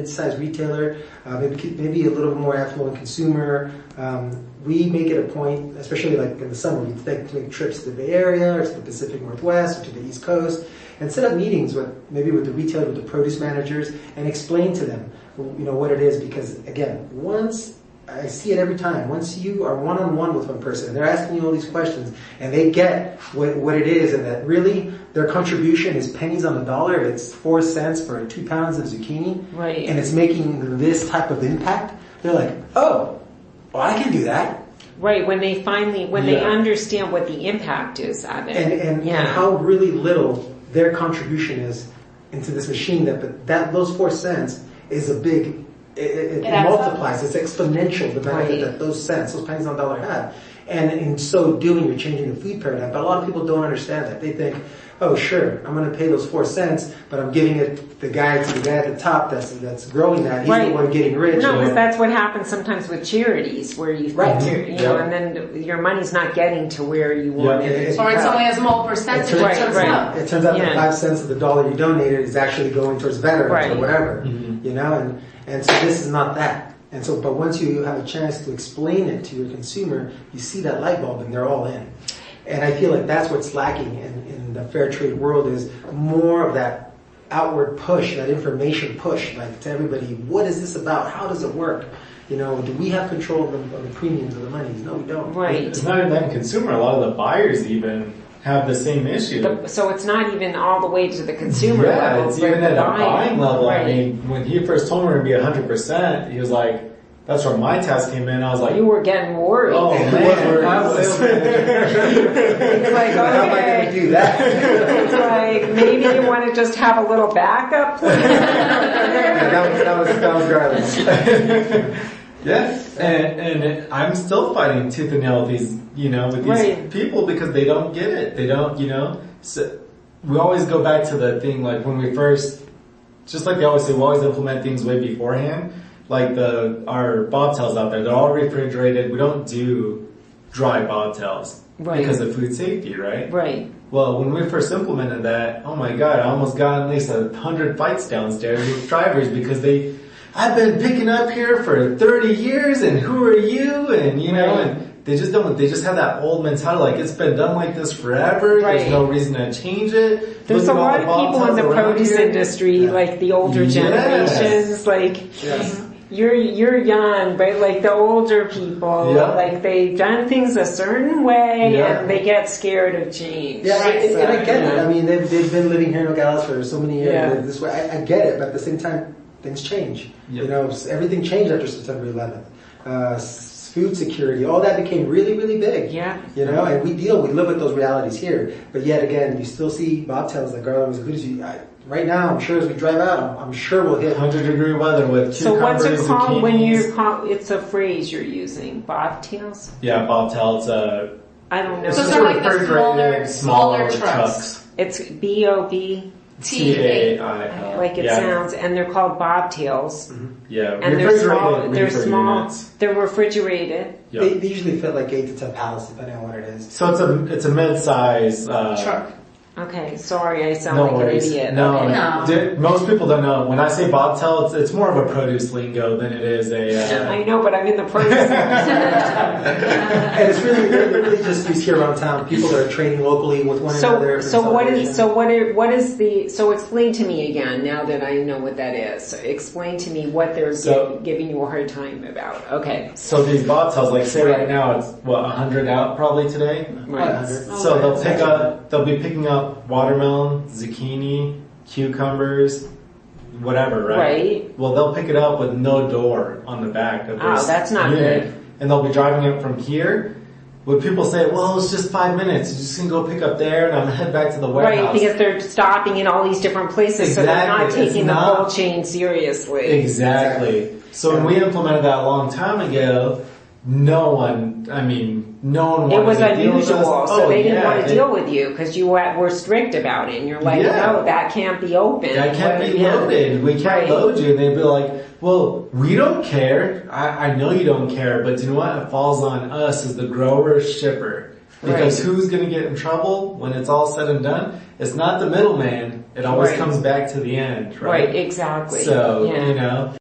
mid-sized retailer, maybe a little more affluent consumer. We make it a point, especially like in the summer, we make trips to the Bay Area or to the Pacific Northwest or to the East Coast and set up meetings with the retailer, with the produce managers, and explain to them, what it is. Because again, once I see it every time, once you are one-on-one with one person and they're asking you all these questions and they get what it is, and that really their contribution is pennies on the dollar, it's 4 cents for 2 pounds of zucchini, right, and it's making this type of impact, they're like, oh, well, I can do that. Right, when they understand what the impact is of it. And how really little their contribution is into this machine, that those 4 cents is a big, it multiplies, it's exponential, the benefit that those cents, those pennies on the dollar have. And in so doing, you're changing the food paradigm. But a lot of people don't understand that. They think, oh, sure, I'm going to pay those 4 cents, but I'm giving it to the guy at the top that's growing that. He's the one getting rich. No, because that's what happens sometimes with charities, where you and then your money's not getting to where you want it. Or it's only a small percentage. It turns out that 5 cents of the dollar you donated is actually going towards veterans or whatever. Mm-hmm. And so this is not that. And so, but once you have a chance to explain it to your consumer, you see that light bulb and they're all in. And I feel like that's what's lacking in the fair trade world, is more of that outward push, that information push, like to everybody, what is this about? How does it work? Do we have control of the premiums of the monies? No, we don't. Right. It's not even the consumer. A lot of the buyers even have the same issue. So it's not even all the way to the consumer level. Yeah, it's even at the buying level. Right. I mean, when he first told me it would be 100%, he was like, that's where my test came in. I was like, you were getting worried. Oh man, I was it's like, okay. How am I going to do that? It's like, maybe you want to just have a little backup plan. that was garlic. Yes, and I'm still fighting tooth and nail with these, with these people, because they don't get it. They don't, So we always go back to the thing, like when we first, just like they always say, we always implement things way beforehand. Like our bobtails out there, they're all refrigerated. We don't do dry bobtails because of food safety, right? Right. Well, when we first implemented that, oh my God, I almost got at least 100 fights downstairs with drivers because I've been picking up here for 30 years, and who are you? And and they just have that old mentality, like it's been done like this forever. Right. There's no reason to change it. There's a lot of people in the produce industry, like the older generations, like. Yes. You're young, but like the older people, like they've done things a certain way and they get scared of change. Yeah, and I get it. I mean, they've been living here in Nogales for so many years this way. I get it, but at the same time, things change. Everything changed after September 11th. Food security, all that became really, really big. Yeah. And we live with those realities here. But yet again, you still see bobtails like Garland was good as you. Right now, I'm sure as we drive out, I'm sure we'll hit 100-degree weather with So what's it called when it's a phrase you're using? Bobtails? Yeah, bobtail. It's I don't know. So those are like the smaller trucks. It's BOB. TAI. Like it sounds, and they're called bobtails. Mm-hmm. Yeah, and they're small. They're refrigerated. Yep. They usually fit like 8 to 10 pallets, depending on what it is. So it's a mid-size truck. Okay, sorry, I sound like an idiot. No. Most people don't know. When I say bobtail, it's more of a produce lingo than it is a... I know, but I'm in the produce. And it's really just used here around town. People are trading locally with one another. So explain to me again, now that I know what that is. So explain to me what they're giving you a hard time about. Okay. So these bobtails, like say right now it's 100 out probably today? Right. So they'll be picking up watermelon, zucchini, cucumbers, whatever, right? Right. Well, they'll pick it up with no door on the back of this that's not unit, good. And they'll be driving it from here. When people say, well, it's just 5 minutes, you're just going to go pick up there and I'm going to head back to the warehouse. Right, because they're stopping in all these different places, so they're not taking the whole chain seriously. Exactly. So when we implemented that a long time ago, no one wanted to deal with us. It was unusual, so they didn't want to deal with you because you were strict about it, and you're like, no, that can't be open. That can't be loaded. We can't load you. And they'd be like, well, we don't care. I know you don't care, but you know what? It falls on us as the grower shipper. Because who's going to get in trouble when it's all said and done? It's not the middleman. It always Right. comes back to the end, right? Right, exactly. So, Yeah. you know,